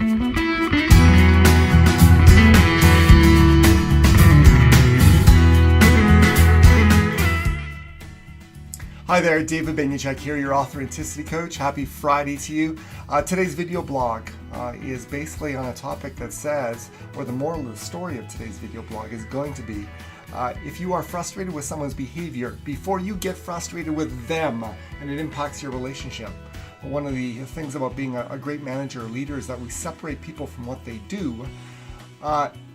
Hi there, David Benyachek here, your authenticity coach. Happy Friday to you. Today's video blog is basically on a topic that says, or the moral of the story of today's video blog is going to be, if you are frustrated with someone's behavior, before you get frustrated with them and it impacts your relationship. One of the things about being a great manager or leader is that we separate people from what they do,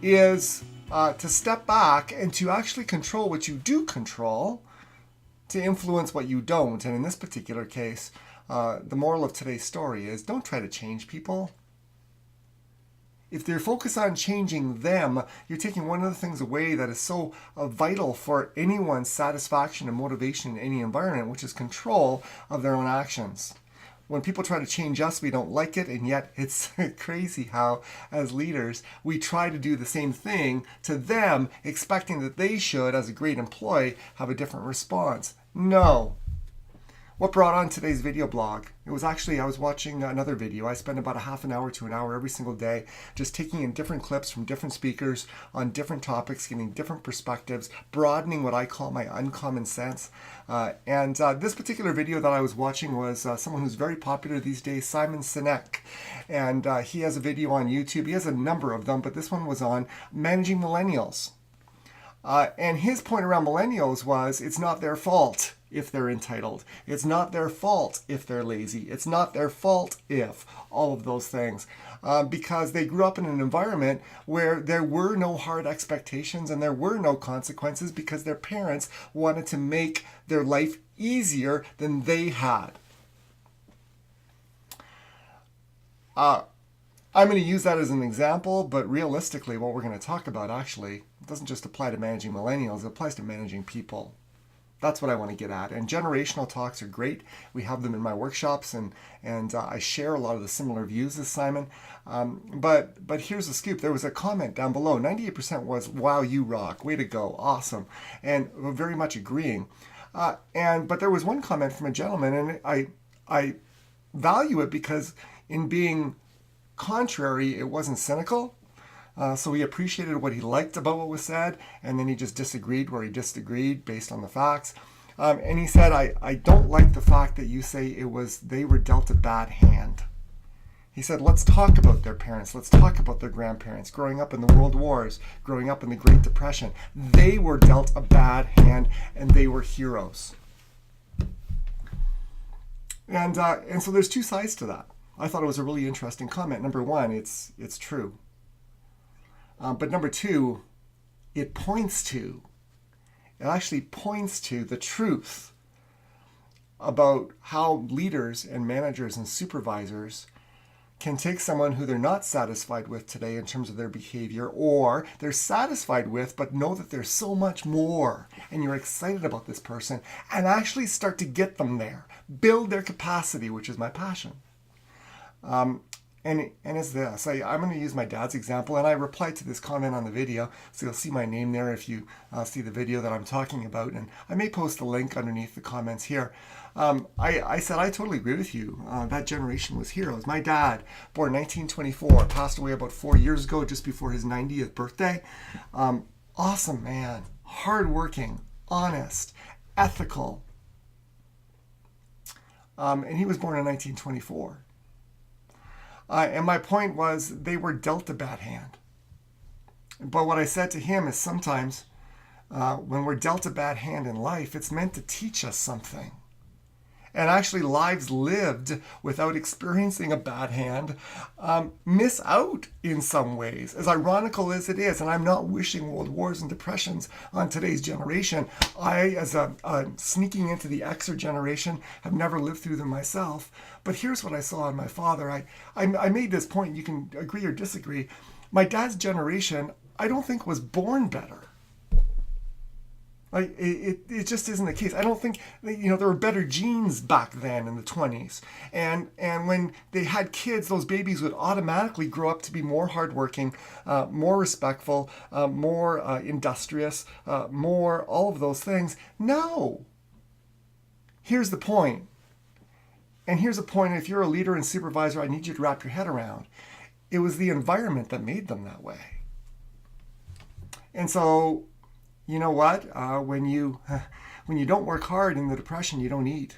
is to step back and to actually control what you do control, to influence what you don't. And in this particular case, the moral of today's story is don't try to change people. If they're focused on changing them, you're taking one of the things away that is so vital for anyone's satisfaction and motivation in any environment, which is control of their own actions. When people try to change us, we don't like it, and yet it's crazy how, as leaders, we try to do the same thing to them, expecting that they should, as a great employee, have a different response. No. What brought on today's video blog? It was actually, I was watching another video. I spend about a half an hour to an hour every single day just taking in different clips from different speakers on different topics, getting different perspectives, broadening what I call my uncommon sense. And this particular video that I was watching was someone who's very popular these days, Simon Sinek. And he has a video on YouTube. He has a number of them, but this one was on managing millennials. And his point around millennials was it's not their fault if they're entitled. It's not their fault if they're lazy. It's not their fault if all of those things. Because they grew up in an environment where there were no hard expectations and there were no consequences because their parents wanted to make their life easier than they had. I'm going to use that as an example, but realistically, what we're going to talk about actually doesn't just apply to managing millennials, it applies to managing people. That's what I want to get at. And generational talks are great. We have them in my workshops, and I share a lot of the similar views as Simon. But here's the scoop. There was a comment down below. 98% was, wow, you rock. Way to go. Awesome. And we're very much agreeing. But there was one comment from a gentleman, and I value it because in being contrary, it wasn't cynical. So he appreciated what he liked about what was said, and then he just disagreed where he disagreed based on the facts. And he said, I don't like the fact that you say they were dealt a bad hand. He said, let's talk about their parents. Let's talk about their grandparents. Growing up in the World Wars, growing up in the Great Depression, they were dealt a bad hand and they were heroes. And so there's two sides to that. I thought it was a really interesting comment. Number one, it's true. But number two, it actually points to the truth about how leaders and managers and supervisors can take someone who they're not satisfied with today in terms of their behavior, or they're satisfied with but know that there's so much more and you're excited about this person, and actually start to get them there, build their capacity, which is my passion. And it's this. I'm going to use my dad's example, and I replied to this comment on the video, so you'll see my name there if you see the video that I'm talking about, and I may post a link underneath the comments here. I said, I totally agree with you. That generation was heroes. My dad, born 1924, passed away about 4 years ago, just before his 90th birthday. Awesome man, hardworking, honest, ethical. And he was born in 1924. And my point was they were dealt a bad hand. But what I said to him is sometimes when we're dealt a bad hand in life, it's meant to teach us something. And actually lives lived without experiencing a bad hand miss out in some ways, as ironical as it is. And I'm not wishing world wars and depressions on today's generation. I, as a sneaking into the Xer generation, have never lived through them myself. But here's what I saw in my father. I made this point, you can agree or disagree. My dad's generation, I don't think was born better. Like it just isn't the case. I don't think, there were better genes back then in the 20s. And when they had kids, those babies would automatically grow up to be more hardworking, more respectful, more industrious, more all of those things. No. Here's the point. And here's a point, if you're a leader and supervisor, I need you to wrap your head around. It was the environment that made them that way. And so, you know what? When you don't work hard in the Depression, you don't eat.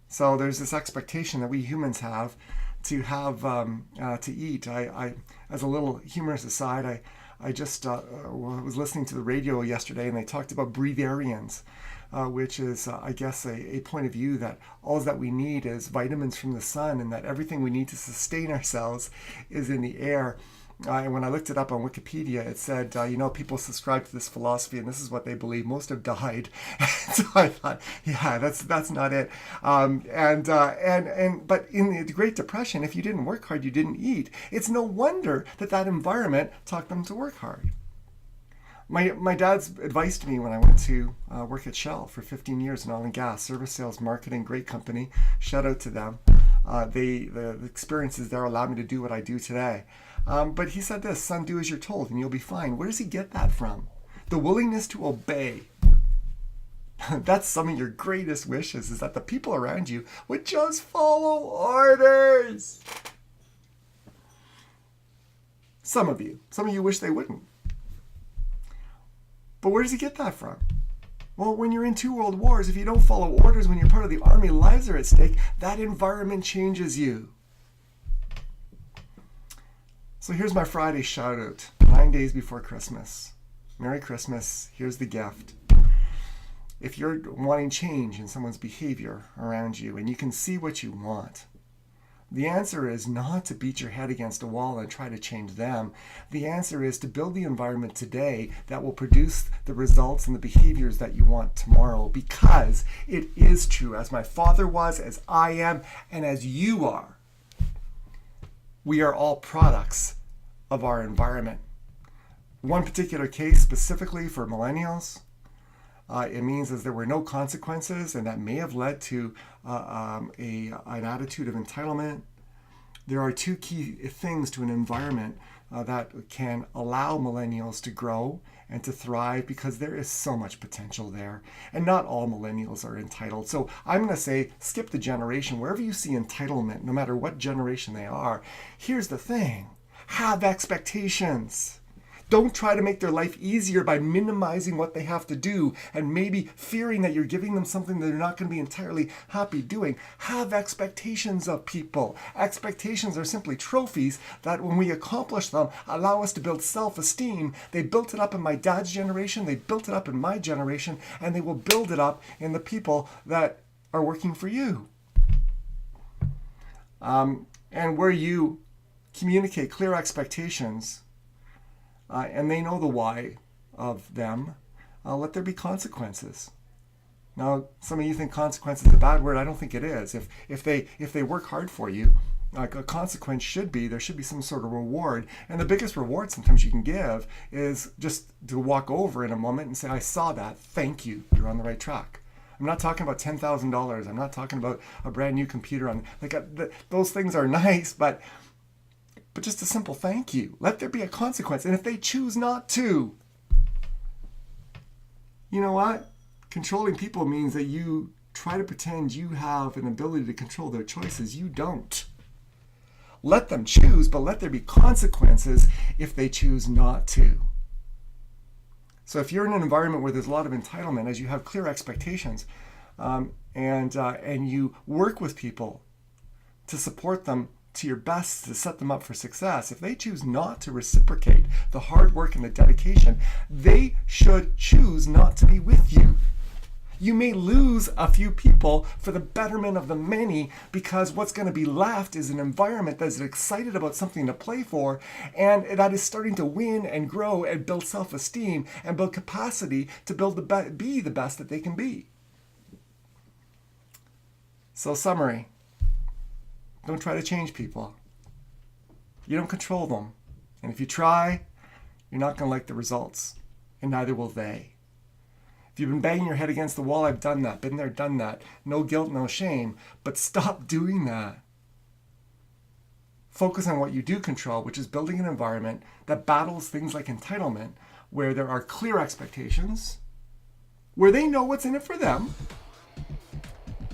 So there's this expectation that we humans have to eat. I as a little humorous aside, I just was listening to the radio yesterday, and they talked about breatharians, which is, I guess, a point of view that all that we need is vitamins from the sun, and that everything we need to sustain ourselves is in the air. And when I looked it up on Wikipedia, it said, people subscribe to this philosophy, and this is what they believe. Most have died. So I thought, yeah, that's not it. But in the Great Depression, if you didn't work hard, you didn't eat. It's no wonder that environment taught them to work hard. My dad's advice to me when I went to work at Shell for 15 years in oil and gas, service, sales, marketing, great company. Shout out to them. The experiences there allowed me to do what I do today. But he said this: son, do as you're told and you'll be fine. Where does he get that from? The willingness to obey. That's some of your greatest wishes, is that the people around you would just follow orders. Some of you wish they wouldn't. But where does he get that from? Well, when you're in 2 world wars, if you don't follow orders, when you're part of the army, lives are at stake, that environment changes you. So here's my Friday shout out, 9 days before Christmas. Merry Christmas, here's the gift. If you're wanting change in someone's behavior around you and you can see what you want, the answer is not to beat your head against a wall and try to change them. The answer is to build the environment today that will produce the results and the behaviors that you want tomorrow, because it is true, as my father was, as I am, and as you are. We are all products of our environment. One particular case specifically for millennials, it means that there were no consequences, and that may have led to an attitude of entitlement. There are 2 key things to an environment that can allow millennials to grow and to thrive, because there is so much potential there. And not all millennials are entitled. So I'm going to say, skip the generation. Wherever you see entitlement, no matter what generation they are, here's the thing: have expectations. Don't try to make their life easier by minimizing what they have to do and maybe fearing that you're giving them something that they're not going to be entirely happy doing. Have expectations of people. Expectations are simply trophies that, when we accomplish them, allow us to build self-esteem. They built it up in my dad's generation, they built it up in my generation, and they will build it up in the people that are working for you. And where you communicate clear expectations, and they know the why of them, let there be consequences. Now, some of you think consequence is a bad word. I don't think it is. If they work hard for you, like, a consequence there should be some sort of reward. And the biggest reward sometimes you can give is just to walk over in a moment and say, I saw that, thank you, you're on the right track. I'm not talking about $10,000. I'm not talking about a brand new computer. Those things are nice, but just a simple thank you. Let there be a consequence. And if they choose not to, you know what? Controlling people means that you try to pretend you have an ability to control their choices. You don't. Let them choose, but let there be consequences if they choose not to. So if you're in an environment where there's a lot of entitlement, as you have clear expectations, and you work with people to support them to your best, to set them up for success, if they choose not to reciprocate the hard work and the dedication, they should choose not to be with you. You may lose a few people for the betterment of the many, because what's going to be left is an environment that is excited about something to play for, and that is starting to win and grow and build self-esteem and build capacity to be the best that they can be. So, summary: don't try to change people. You don't control them. And if you try, you're not going to like the results, and neither will they. If you've been banging your head against the wall, I've done that, been there, done that. No guilt, no shame, but stop doing that. Focus on what you do control, which is building an environment that battles things like entitlement, where there are clear expectations, where they know what's in it for them,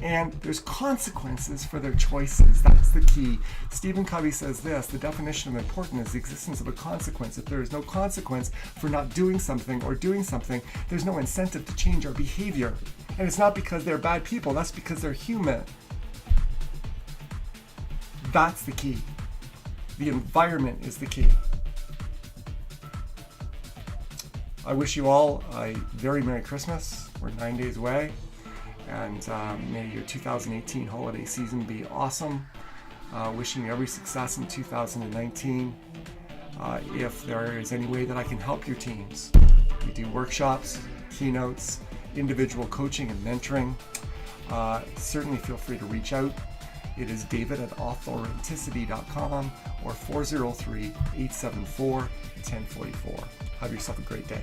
And there's consequences for their choices. That's the key. Stephen Covey says this: the definition of important is the existence of a consequence. If there is no consequence for not doing something or doing something, there's no incentive to change our behavior. And it's not because they're bad people, that's because they're human. That's the key. The environment is the key. I wish you all a very Merry Christmas. We're 9 days away. And may your 2018 holiday season be awesome. Wishing you every success in 2019. If there is any way that I can help your teams, we do workshops, keynotes, individual coaching and mentoring. Certainly feel free to reach out. It is david@authenticity.com or 403-874-1044. Have yourself a great day.